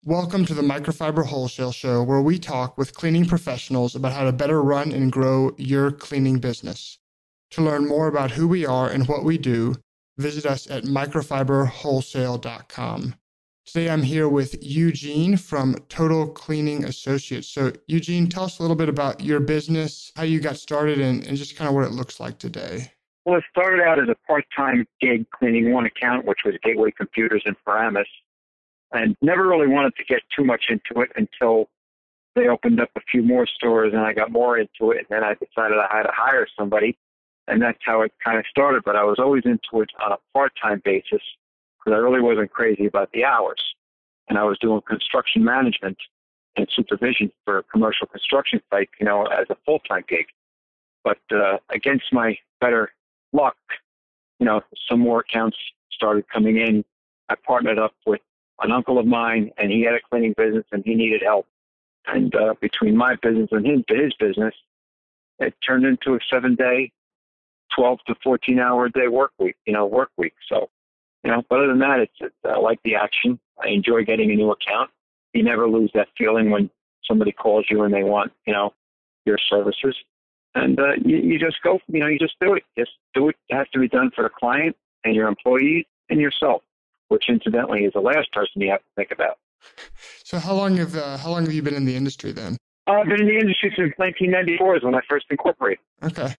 Welcome to the Microfiber Wholesale Show, where we talk with cleaning professionals about how to better run and grow your cleaning business. To learn more about who we are and what we do, visit us at microfiberwholesale.com. Today I'm here with Eugene from Total Cleaning Associates. So Eugene, tell us a little bit about your business, how you got started, and just kind of what it looks like today. Well, it started out as a part-time gig cleaning one account, which was Gateway Computers in Paramus, and never really wanted to get too much into it until they opened up a few more stores and I got more into it. And then I decided I had to hire somebody, and that's how it kind of started. But I was always into it on a part-time basis because I really wasn't crazy about the hours. And I was doing construction management and supervision for a commercial construction site, as a full-time gig. But against my better luck, some more accounts started coming in. I partnered up with an uncle of mine, and he had a cleaning business, and he needed help. And between my business and his business, it turned into a 7-day, 12 to 14-hour day work week. So, but other than that, I like the action. I enjoy getting a new account. You never lose that feeling when somebody calls you and they want, your services. And you just go, you just do it. Just do it. It has to be done for the client and your employees and yourself, which incidentally is the last person you have to think about. So how long have you been in the industry then? I've been in the industry since 1994 is when I first incorporated. Okay.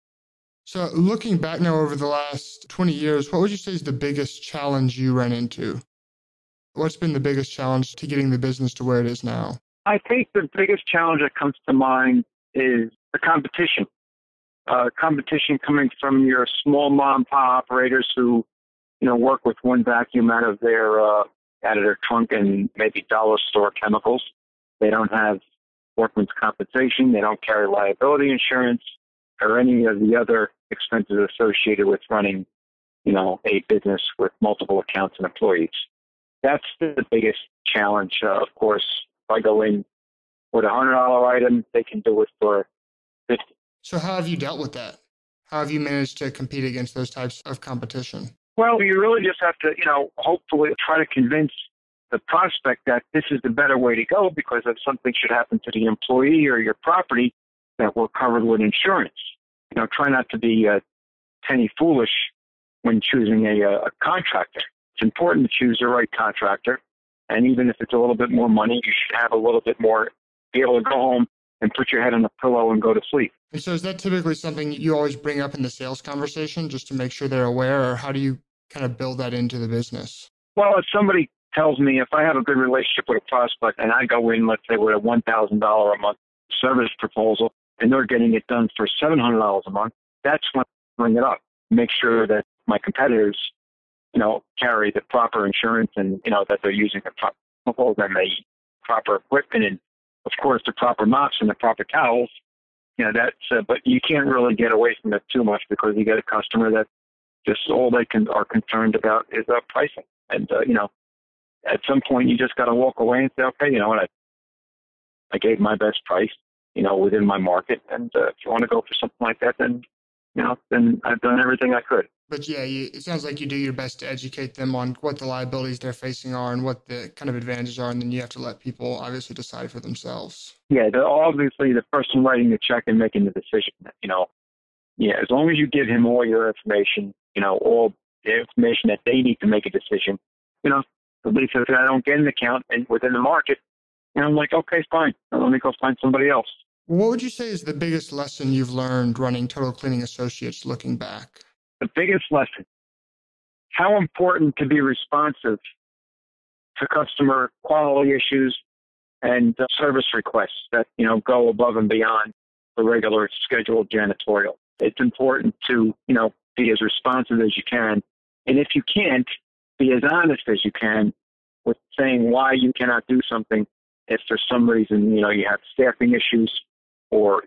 So looking back now over the last 20 years, what would you say is the biggest challenge you ran into? What's been the biggest challenge to getting the business to where it is now? I think the biggest challenge that comes to mind is the competition. Competition coming from your small mom and pop operators who, work with one vacuum out of their trunk and maybe dollar store chemicals. They don't have workman's compensation. They don't carry liability insurance or any of the other expenses associated with running, a business with multiple accounts and employees. That's the biggest challenge. Of course, if I go in with a $100 item, they can do it for $50. So how have you dealt with that? How have you managed to compete against those types of competition? Well, you really just have to, hopefully try to convince the prospect that this is the better way to go, because if something should happen to the employee or your property, that we're covered with insurance. Try not to be penny foolish when choosing a contractor. It's important to choose the right contractor. And even if it's a little bit more money, you should have a little bit more, be able to go home and put your head on a pillow and go to sleep. And so is that typically something you always bring up in the sales conversation just to make sure they're aware, or how do you kind of build that into the business? Well, if somebody tells me, if I have a good relationship with a prospect and I go in, let's say, with a $1,000 a month service proposal and they're getting it done for $700 a month, that's when I bring it up. Make sure that my competitors, carry the proper insurance and, that they're using the proper chemicals and the proper equipment and, of course, the proper mops and the proper towels. But you can't really get away from it too much because you get a customer that just all they are concerned about is pricing. And, at some point you just got to walk away and say, okay, you know what, I gave my best price, within my market. And if you want to go for something like that, then I've done everything I could. But yeah, it sounds like you do your best to educate them on what the liabilities they're facing are and what the kind of advantages are, and then you have to let people obviously decide for themselves. Yeah, obviously the person writing the check and making the decision, as long as you give him all your information, all the information that they need to make a decision, at least if I don't get an account and within the market, I'm like, okay, fine, let me go find somebody else. What would you say is the biggest lesson you've learned running Total Cleaning Associates looking back? The biggest lesson, how important to be responsive to customer quality issues and service requests that, go above and beyond the regular scheduled janitorial. It's important to, be as responsive as you can. And if you can't, be as honest as you can with saying why you cannot do something. If for some reason, you have staffing issues or,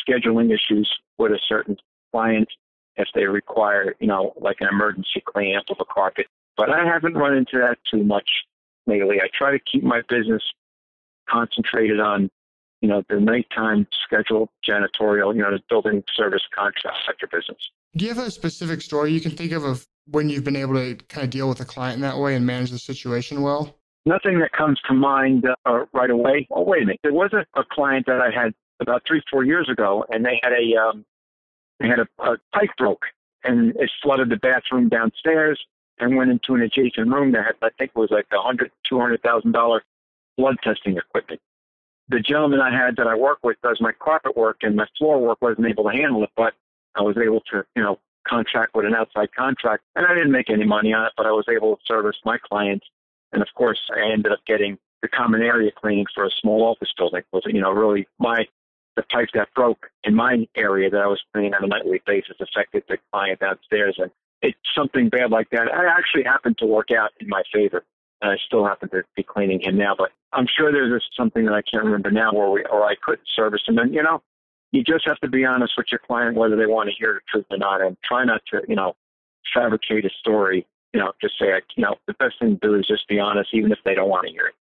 scheduling issues with a certain client, if they require, like an emergency cleanup of a carpet. But I haven't run into that too much lately. I try to keep my business concentrated on, the nighttime scheduled janitorial, the building service contractor business. Do you have a specific story you can think of when you've been able to kind of deal with a client in that way and manage the situation well? Nothing that comes to mind right away. Oh, wait a minute. There was a client that I had about 3-4 years ago, and they had a pipe broke, and it flooded the bathroom downstairs and went into an adjacent room that had, I think it was like $200,000 blood testing equipment. The gentleman I had that I work with does my carpet work, and my floor work wasn't able to handle it, but I was able to, contract with an outside contract, and I didn't make any money on it, but I was able to service my clients. And of course, I ended up getting the common area cleaning for a small office building. Was, really the pipe that broke in my area that I was cleaning on a nightly basis affected the client downstairs. And it's something bad like that. I actually happened to work out in my favor. And I still happen to be cleaning him now, but I'm sure there's something that I can't remember now or I couldn't service him. And, you just have to be honest with your client, whether they want to hear the truth or not, and try not to, fabricate a story. Just say, the best thing to do is just be honest, even if they don't want to hear it.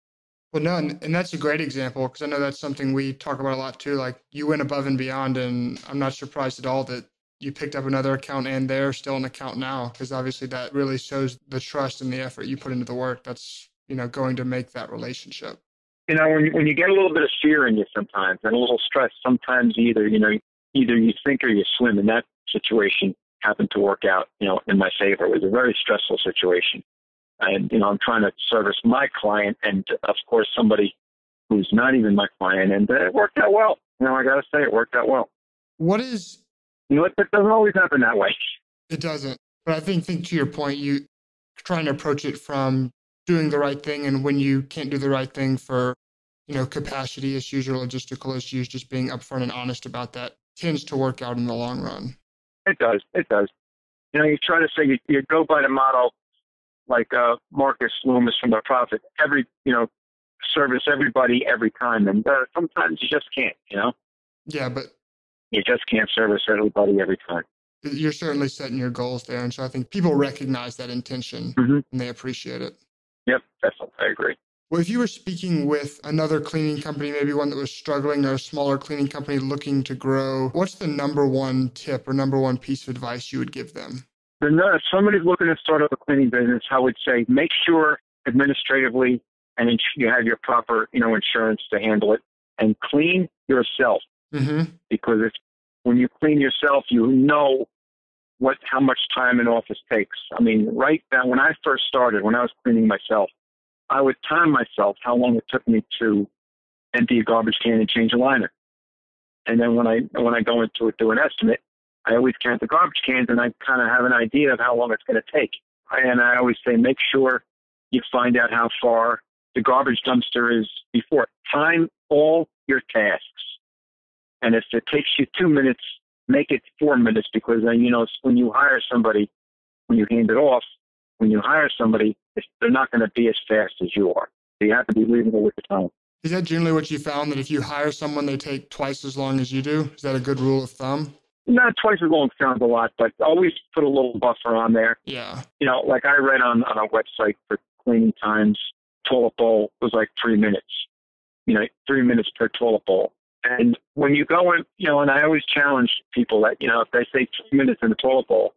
Well, no, and that's a great example, because I know that's something we talk about a lot too. Like, you went above and beyond, and I'm not surprised at all that you picked up another account and they're still an account now, because obviously that really shows the trust and the effort you put into the work. That's, going to make that relationship. When you get a little bit of fear in you sometimes and a little stress, sometimes either you sink or you swim. In that situation happened to work out, in my favor. It was a very stressful situation. And, I'm trying to service my client and, of course, somebody who's not even my client. And it worked out well. I got to say, it worked out well. What is... It doesn't always happen that way. It doesn't. But I think to your point, you trying to approach it from doing the right thing, and when you can't do the right thing for, capacity issues or logistical issues, just being upfront and honest about that tends to work out in the long run. It does. You try to say you go by the motto, like Marcus Loomis from The Prophet, service everybody every time. And sometimes you just can't, Yeah, but you just can't service everybody every time. You're certainly setting your goals there. And so I think people recognize that intention and they appreciate it. Yep, definitely. I agree. Well, if you were speaking with another cleaning company, maybe one that was struggling or a smaller cleaning company looking to grow, what's the number one tip or number one piece of advice you would give them? If somebody's looking to start up a cleaning business, I would say make sure administratively and you have your proper, insurance to handle it, and clean yourself. Because when you clean yourself, you know how much time an office takes. I mean, right now, when I first started, when I was cleaning myself, I would time myself how long it took me to empty a garbage can and change a liner. And then when I go into it, do an estimate, I always count the garbage cans, and I kind of have an idea of how long it's going to take. And I always say, make sure you find out how far the garbage dumpster is before. Time all your tasks. And if it takes you 2 minutes, make it 4 minutes, because then, when you hire somebody, when you hand it off, when you hire somebody, they're not going to be as fast as you are. So you have to be reasonable with the time. Is that generally what you found, that if you hire someone, they take twice as long as you do? Is that a good rule of thumb? Not twice as long sounds a lot, but always put a little buffer on there. Yeah. Like I read on a website for cleaning times, toilet bowl was like 3 minutes. 3 minutes per toilet bowl. And when you go in, and I always challenge people that, if they say 2 minutes in the toilet bowl,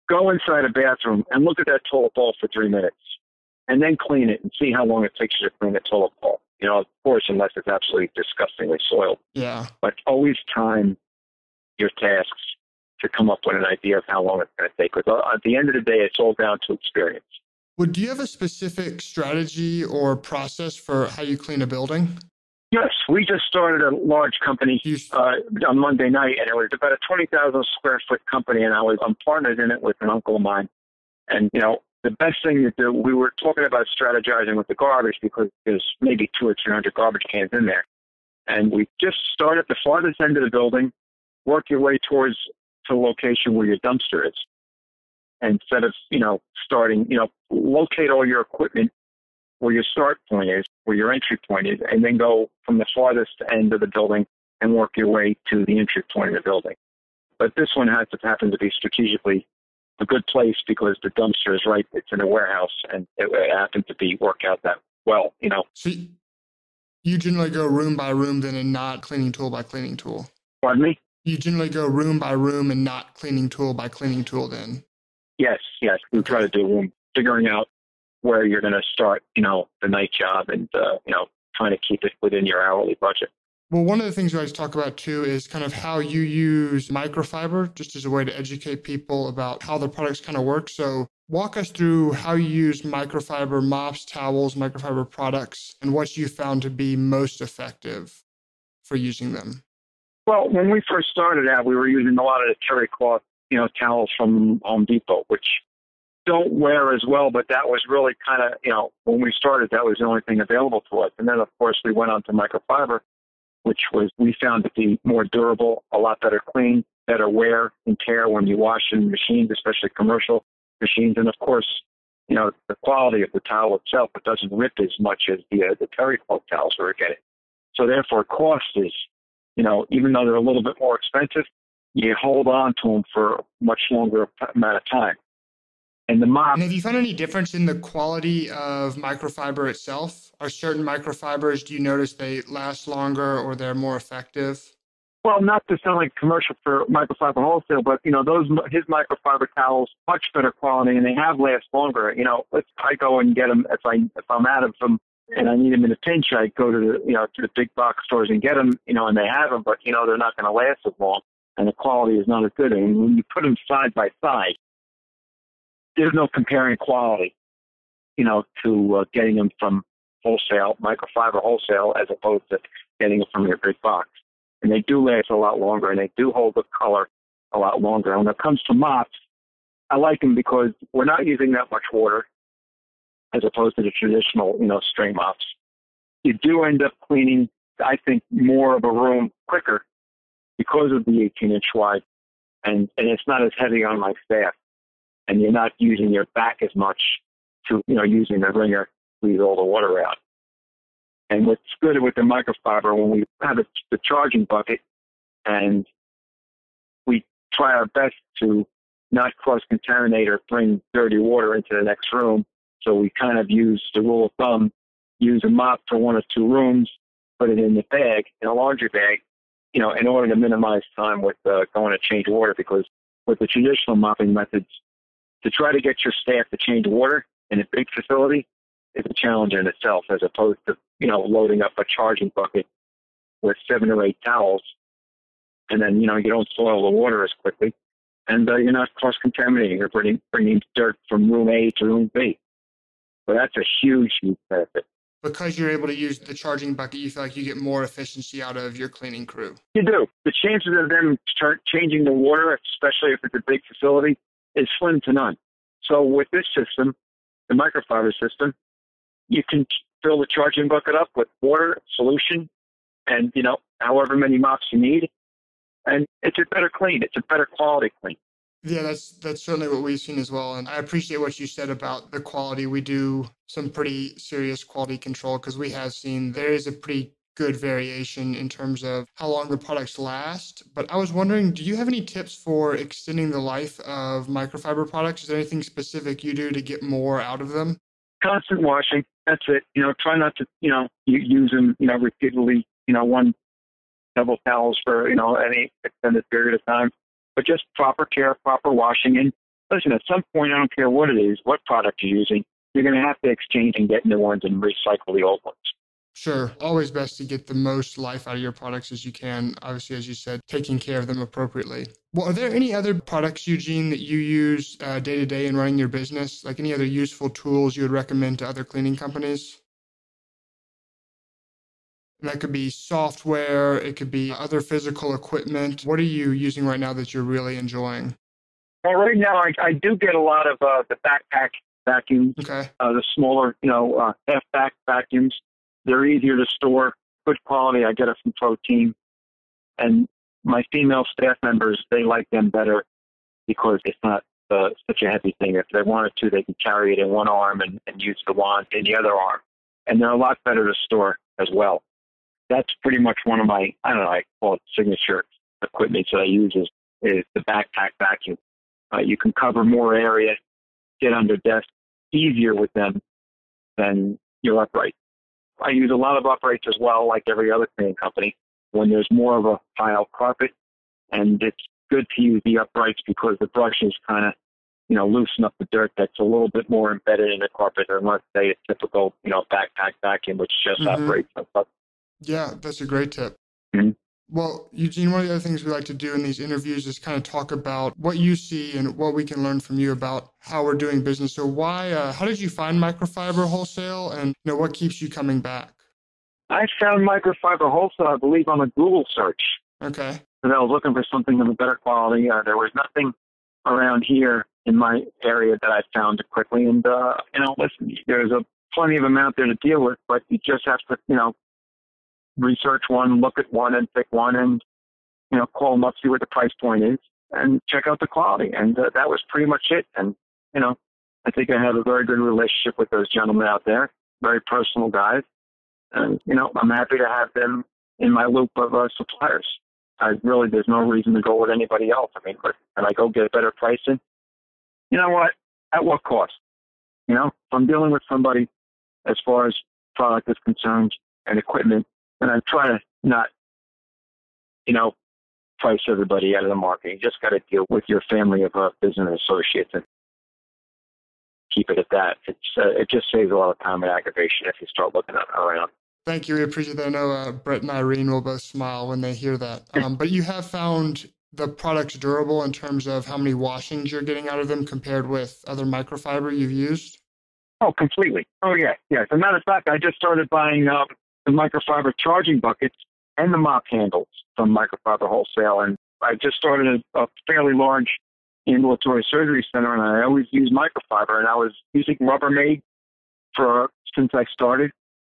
go inside a bathroom and look at that toilet bowl for 3 minutes, and then clean it and see how long it takes you to clean the toilet bowl. Of course, unless it's absolutely disgustingly soiled. Yeah. But always time your tasks to come up with an idea of how long it's going to take. Because at the end of the day, it's all down to experience. Well, do you have a specific strategy or process for how you clean a building? Yes, we just started a large company on Monday night, and it was about a 20,000 square foot company, and I'm partnered in it with an uncle of mine. And, the best thing to do, we were talking about strategizing with the garbage, because there's maybe 200 or 300 garbage cans in there. And we just start at the farthest end of the building, work your way towards the location where your dumpster is. Instead of, starting, locate all your equipment where your start point is, where your entry point is, and then go from the farthest end of the building and work your way to the entry point of the building. But this one has to happen to be strategically a good place, because the dumpster is right, it's in a warehouse, and it happened to be work out that well, So you generally go room by room then, and not cleaning tool by cleaning tool? Pardon me? You generally go room by room and not cleaning tool by cleaning tool then? Yes. We try to do room, figuring out where you're going to start, the night job and, trying to keep it within your hourly budget. Well, one of the things we always talk about too is kind of how you use microfiber just as a way to educate people about how the products kind of work. So walk us through how you use microfiber mops, towels, microfiber products, and what you found to be most effective for using them. Well, when we first started out, we were using a lot of the terry cloth, towels from Home Depot, which don't wear as well, but that was really kind of, when we started, that was the only thing available to us. And then, of course, we went on to microfiber, which we found to be more durable, a lot better clean, better wear and tear when you wash in machines, especially commercial machines. And of course, the quality of the towel itself, it doesn't rip as much as the terry cloth towels we were getting. So therefore, cost is, even though they're a little bit more expensive, you hold on to them for a much longer amount of time. And the mop. And have you found any difference in the quality of microfiber itself? Are certain microfibers, do you notice they last longer or they're more effective? Well, not to sound like commercial for Microfiber Wholesale, but his microfiber towels, much better quality, and they have last longer. I go and get them if I'm out of them and I need them in a pinch. I go to the big box stores and get them, and they have them, but they're not going to last as long, and the quality is not as good. And when you put them side by side, there's no comparing quality, to getting them from wholesale, microfiber wholesale, as opposed to getting them from your big box. And they do last a lot longer, and they do hold the color a lot longer. And when it comes to mops, I like them because we're not using that much water as opposed to the traditional, string mops. You do end up cleaning, I think, more of a room quicker because of the 18-inch wide, and it's not as heavy on my staff. And you're not using your back as much to, using the wringer to squeeze all the water out. And what's good with the microfiber, when we have the charging bucket, and we try our best to not cross-contaminate or bring dirty water into the next room, so we kind of use the rule of thumb, use a mop for 1 or 2 rooms, put it in the bag, in a laundry bag, in order to minimize time with going to change water, because with the traditional mopping methods, to try to get your staff to change water in a big facility is a challenge in itself, as opposed to, loading up a charging bucket with 7 or 8 towels, and then, you don't soil the water as quickly, and you're not cross-contaminating or bringing dirt from room A to room B. So that's a huge, huge benefit. Because you're able to use the charging bucket, you feel like you get more efficiency out of your cleaning crew. You do. The chances of them changing the water, especially if it's a big facility, is slim to none. So with this system, the microfiber system, you can fill the charging bucket up with water, solution, and, however many mops you need. And it's a better clean. It's a better quality clean. Yeah, that's certainly what we've seen as well. And I appreciate what you said about the quality. We do some pretty serious quality control because we have seen there is a pretty good variation in terms of how long the products last. But I was wondering, do you have any tips for extending the life of microfiber products? Is there anything specific you do to get more out of them? Constant washing. That's it. Try not to, use them, repeatedly, one double towels for, any extended period of time. But just proper care, proper washing. And listen, at some point, I don't care what it is, what product you're using, you're going to have to exchange and get new ones and recycle the old ones. Sure. Always best to get the most life out of your products as you can. Obviously, as you said, taking care of them appropriately. Well, are there any other products, Eugene, that you use day to day in running your business? Like any other useful tools you would recommend to other cleaning companies? And that could be software. It could be other physical equipment. What are you using right now that you're really enjoying? Well, right now, I do get a lot of the backpack vacuums, Okay. The smaller, half-back vacuums. They're easier to store, good quality. I get it from Protein. And my female staff members, they like them better because it's not such a heavy thing. If they wanted to, they can carry it in one arm and use the wand in the other arm. And they're a lot better to store as well. That's pretty much one of my, I call it signature equipment that I use is the backpack vacuum. You can cover more area, get under desk easier with them than your upright. I use a lot of uprights as well, like every other cleaning company, when there's more of a pile carpet. And it's good to use the uprights because the brushes kind of loosen up the dirt that's a little bit more embedded in the carpet than, let's say, a typical, backpack vacuum, which just operates on top. Yeah, that's a great tip. Mm-hmm. Well, Eugene, one of the other things we like to do in these interviews is kind of talk about what you see and what we can learn from you about how we're doing business. So how did you find Microfiber Wholesale, and what keeps you coming back? I found Microfiber Wholesale, I believe, on a Google search. Okay. Because I was looking for something of a better quality. There was nothing around here in my area that I found quickly. And, listen, there's plenty of them out there to deal with, but you just have to, research one, look at one and pick one and, call them up, see what the price point is and check out the quality. And that was pretty much it. And, I think I have a very good relationship with those gentlemen out there, very personal guys. And, I'm happy to have them in my loop of suppliers. There's no reason to go with anybody else. I mean, but can I go get a better pricing? You know what? At what cost? If I'm dealing with somebody as far as product is concerned and equipment, and I try to not, price everybody out of the market. You just got to deal with your family of business associates and keep it at that. It just saves a lot of time and aggravation if you start looking around. Thank you. We appreciate that. I know Brett and Irene will both smile when they hear that. But you have found the products durable in terms of how many washings you're getting out of them compared with other microfiber you've used? Oh, completely. Oh, yeah. Yeah. As a matter of fact, I just started buying the microfiber charging buckets and the mop handles from Microfiber Wholesale. And I just started a fairly large ambulatory surgery center, and I always use microfiber. And I was using Rubbermaid since I started.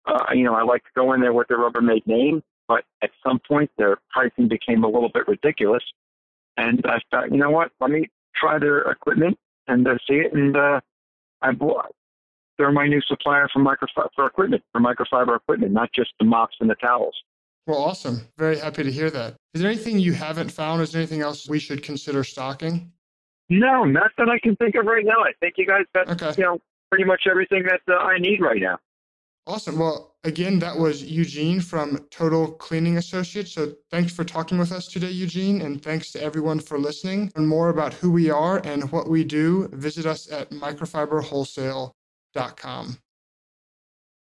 I like to go in there with the Rubbermaid name, but at some point their pricing became a little bit ridiculous. And I thought, you know what, let me try their equipment and see it. And they're my new supplier for microfiber equipment, not just the mops and the towels. Well, awesome. Very happy to hear that. Is there anything you haven't found? Is there anything else we should consider stocking? No, not that I can think of right now. I think you guys got, pretty much everything that I need right now. Awesome. Well, again, that was Eugene from Total Cleaning Associates. So thanks for talking with us today, Eugene, and thanks to everyone for listening. And more about who we are and what we do, visit us at microfiberwholesale.com.